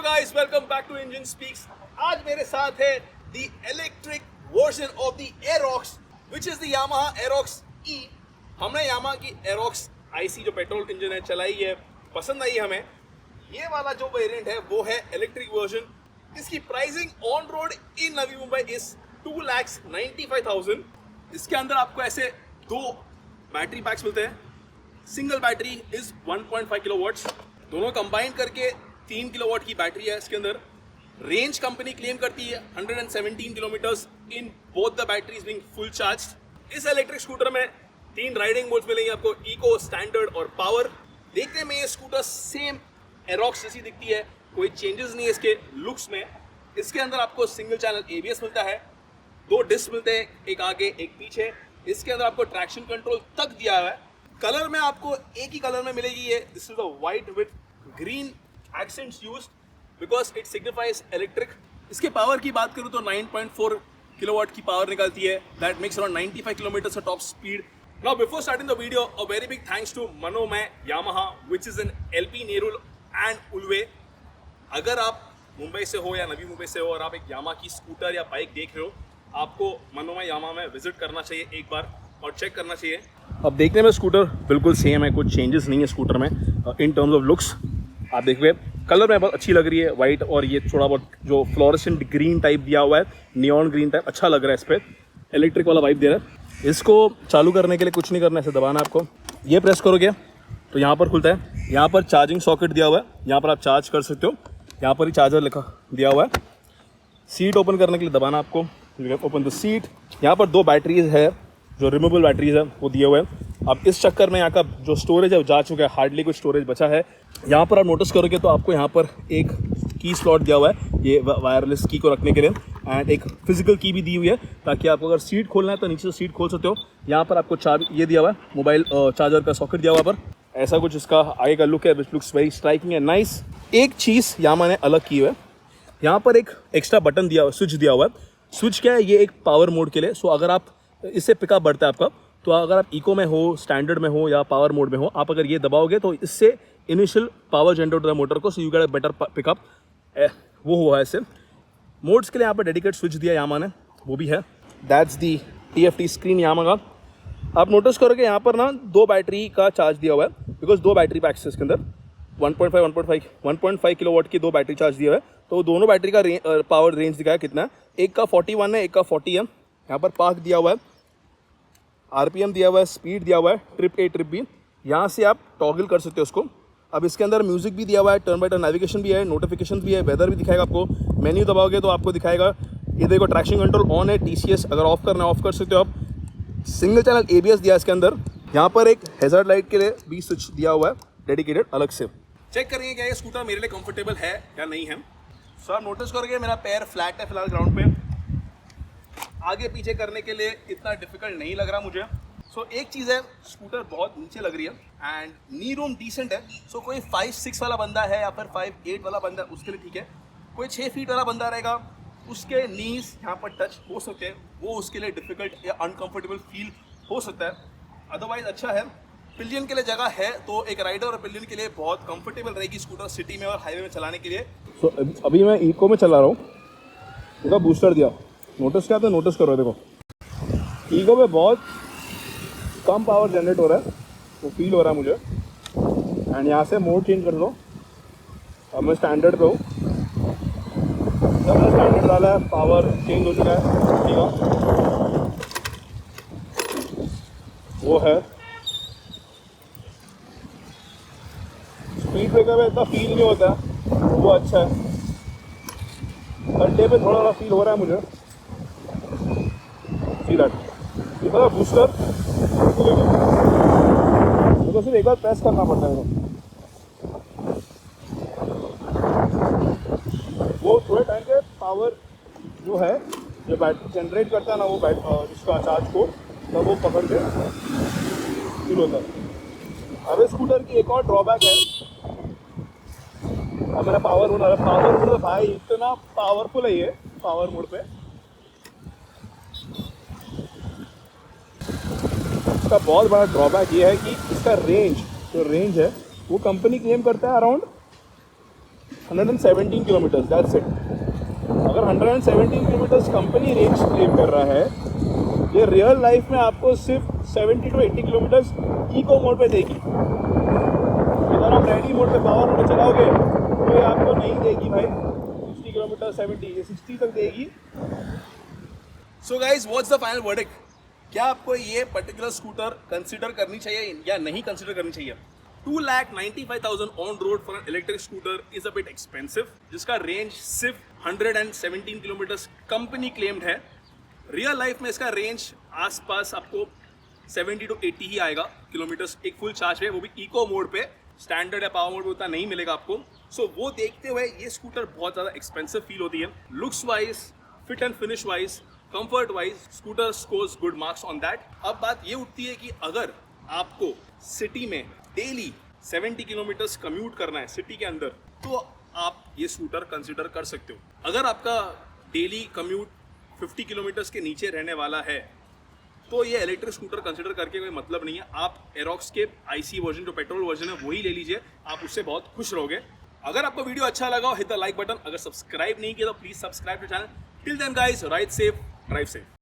guys, welcome back to Engine Speaks. आज मेरे साथ है the electric version of the Aerox, which is the Yamaha Aerox E. हमने Yamaha की Aerox IC जो पेट्रोल इंजन है चलाई है, पसंद आई हमें. ये वाला जो वेरिएंट है वो है इलेक्ट्रिक वर्जन. इसकी pricing on road in Navi Mumbai is 2,95,000. इसके अंदर आपको ऐसे दो बैटरी पैक्स मिलते हैं. Single battery is 1.5 kilowatts. दोनों कंबाइन करके 3 किलोवाट की बैटरी है इसके अंदर. रेंज कंपनी क्लेम करती है 117 kilometres in both the batteries being full charge. इस इलेक्ट्रिक स्कूटर में 3 राइडिंग मोड्स मिलेंगे आपको, इको, स्टैंडर्ड और पावर. देखने में ये स्कूटर सेम एरोक्स जैसी दिखती है, कोई चेंजेस नहीं है इसके लुक्स में. इसके अंदर आपको सिंगल चैनल ABS मिलता है, 2 डिस्क मिलते हैं, एक आगे एक पीछे. इसके अंदर आपको ट्रैक्शन कंट्रोल तक दिया हुआ है. कलर में आपको एक ही कलर में मिलेगी ये. This is the white with green accents used because it signifies electric. इसके पावर की बात करूँ तो 9.4 किलोवाट की पावर निकलती है. That makes around 95 kilometre top speed. Now before starting the video, a very big thanks to Manomay Yamaha which is in LP Nerul and Ulwe. अगर आप मुंबई से हो या नवी मुंबई से हो और आप एक यामाहा की स्कूटर या बाइक देख रहे हो, आपको मनोमय यामाहा में विजिट करना चाहिए एक बार और चेक करना चाहिए. अब देखने में स्कूटर बिल्कुल सेम है, कुछ चेंजेस नहीं है स्कूटर में इन टर्म्स ऑफ लुक्स. आप देखिए कलर में बहुत अच्छी लग रही है वाइट, और ये थोड़ा बहुत जो फ्लोरेसेंट ग्रीन टाइप दिया हुआ है, नियॉन ग्रीन टाइप, अच्छा लग रहा है. इस पर इलेक्ट्रिक वाला वाइब दे रहा है. इसको चालू करने के लिए कुछ नहीं करना है, ऐसे दबाना है आपको. ये प्रेस करोगे तो यहाँ पर खुलता है. यहाँ पर चार्जिंग सॉकेट दिया हुआ है, यहाँ पर आप चार्ज कर सकते हो. यहाँ पर ही चार्जर लिखा दिया हुआ है. सीट ओपन करने के लिए दबाना आपको, ओपन द सीट. यहाँ पर 2 बैटरीज है जो रिमूवेबल बैटरीज है वो दिए हुए हैं. अब इस चक्कर में यहाँ का जो स्टोरेज है वो जा चुका है, हार्डली कुछ स्टोरेज बचा है. यहाँ पर आप नोटिस करोगे तो आपको यहाँ पर एक की स्लॉट दिया हुआ है, ये वायरलेस की को रखने के लिए, एंड एक फिजिकल की भी दी हुई है ताकि आपको अगर सीट खोलना है तो नीचे से सीट खोल सकते हो. यहाँ पर आपको ये दिया हुआ है मोबाइल चार्जर का सॉकेट दिया हुआ पर. ऐसा कुछ इसका आगे का लुक है which looks very striking and nice. एक चीज़ यामाहा ने अलग की हुआ है, यहाँ पर एक एक्स्ट्रा बटन दिया हुआ, स्विच दिया हुआ है. स्विच क्या है, ये एक पावर मोड के लिए. सो अगर आप इससे पिकअप बढ़ता है आपका, तो अगर आप इको में हो, स्टैंडर्ड में हो या पावर मोड में हो, आप अगर ये दबाओगे तो इससे इनिशियल पावर जनरेट होता है मोटर को. So you get a better pickup. वो हुआ है इससे. मोड्स के लिए यहाँ पर डेडिकेट स्विच दिया यामाहा ने, वो भी है. That's the TFT screen Yamaha का. आप नोटिस करोगे यहाँ पर ना 2 बैटरी का चार्ज दिया हुआ है, बिकॉज 2 बैटरी पैक्स है इसके अंदर. 1.5 किलोवाट की 2 बैटरी चार्ज दिया है. तो दोनों बैटरी का पावर रेंज दिखाया कितना है. एक का 41 है, एक का 40 है. यहाँ पर पार्क दिया हुआ है, RPM दिया हुआ है, स्पीड दिया हुआ है, ट्रिप A ट्रिप B. यहाँ से आप टॉगल कर सकते हो उसको. अब इसके अंदर म्यूजिक भी दिया हुआ है, टर्न बाय टर्न नेविगेशन भी है, नोटिफिकेशन भी है, वेदर भी दिखाएगा आपको. मेन्यू दबाओगे तो आपको दिखाएगा. ये देखो ट्रैक्शन कंट्रोल ऑन है, TCS अगर ऑफ करना है ऑफ कर सकते हो आप. सिंगल चैनल ABS दिया है इसके अंदर. यहाँ पर एक हैज़ार्ड लाइट के लिए भी स्विच दिया हुआ है डेडिकेटेड अलग से. चेक करेंगे क्या ये स्कूटर मेरे लिए कंफर्टेबल है या नहीं है. सो आप नोटिस करोगे मेरा पैर फ्लैट है फिलहाल ग्राउंड पे. आगे पीछे करने के लिए इतना डिफिकल्ट नहीं लग रहा मुझे. सो एक चीज़ है, स्कूटर बहुत नीचे लग रही है एंड नी रूम डिसेंट है. सो कोई 5'6" वाला बंदा है या फिर 5'8" वाला बंदा है उसके लिए ठीक है. कोई 6 फीट वाला बंदा रहेगा, उसके नीज यहाँ पर टच हो सकते हैं, वो उसके लिए डिफिकल्ट या अनकंफर्टेबल फील हो सकता है. अदरवाइज अच्छा है. पिलियन के लिए जगह है, तो एक राइडर और पिलियन के लिए बहुत कंफर्टेबल रहेगी स्कूटर सिटी में और हाईवे में चलाने के लिए. सो अभी मैं इको में चला रहा हूँ. इसका बूस्टर दिया, नोटिस क्या था, नोटिस करो. देखो इको में बहुत कम पावर जनरेट हो रहा है, वो फील हो रहा है मुझे. एंड यहाँ से मोड चेंज कर लो. अब मैं स्टैंडर्ड पे हूँ. जब मैं स्टैंडर्ड डाला है पावर चेंज हो चुका है, ठीक है. वो है स्पीड ब्रेकर में इतना फील नहीं होता है, वो अच्छा है. गड्ढे पे थोड़ा थोड़ा फील हो रहा है मुझे. ये थोड़ा बूस्टर तो सिर्फ एक बार प्रेस करना पड़ता है. वो थोड़े टाइम के पावर जो है, जो बैटरी जनरेट करता है ना, वो इसका चार्ज को तब वो पकड़ के फील होता है. अब स्कूटर की एक और ड्रॉबैक है, अब मेरा पावर मोड भाई इतना पावरफुल है ये पावर मोड पे. इसका बहुत बड़ा ड्रॉबैक ये है कि इसका रेंज है वो कंपनी क्लेम करता है अराउंड 117 किलोमीटर्स, दैट्स इट। अगर 117 किलोमीटर्स कंपनी रेंज क्लेम कर रहा है, ये रियल लाइफ में आपको सिर्फ 70 to 80 किलोमीटर्स इको मोड पे देगी। अगर आप रेडी मोड पे पावर मोड चलाओगे तो ये आपको नहीं देगी भाई 60 किलोमीटर, 70, ये 60 तक देगी। So guys, what's the final verdict? क्या आपको ये पर्टिकुलर स्कूटर कंसिडर करनी चाहिए या नहीं कंसिडर करनी चाहिए? 2,95,000 on road for an electric scooter is a bit expensive, जिसका रेंज सिर्फ 117 किलोमीटर्स कंपनी क्लेम्ड है। रियल लाइफ में इसका रेंज आसपास आपको 70 to 80 ही आएगा किलोमीटर्स एक फुल चार्ज पे, वो भी इको मोड पे। स्टैंडर्ड या पावर मोड पे उतना नहीं मिलेगा आपको। सो वो देखते हुए ये स्कूटर बहुत ज़्यादा एक्सपेंसिव फील होती है। Looks wise, fit and finish wise, comfort wise, scooter scores good marks on that. अब बात ये उठती है कि अगर आपको सिटी में डेली 70 किलोमीटर्स कम्यूट करना है सिटी के अंदर, तो आप ये स्कूटर कंसिडर कर सकते हो। अगर आपका डेली कम्यूट 50 किलोमीटर्स के नीचे रहने वाला है, तो ये इलेक्ट्रिक स्कूटर कंसिडर करके कोई मतलब नहीं है। आप एरोक्स के आईसी वर्जन, जो पेट्रोल वर्जन है, वही ले लीजिए, आप उससे बहुत खुश रहोगे। अगर आपको वीडियो अच्छा लगा, हिट द लाइक बटन। अगर सब्सक्राइब नहीं किया तो please subscribe to channel. Till then guys, ride safe, drive safe.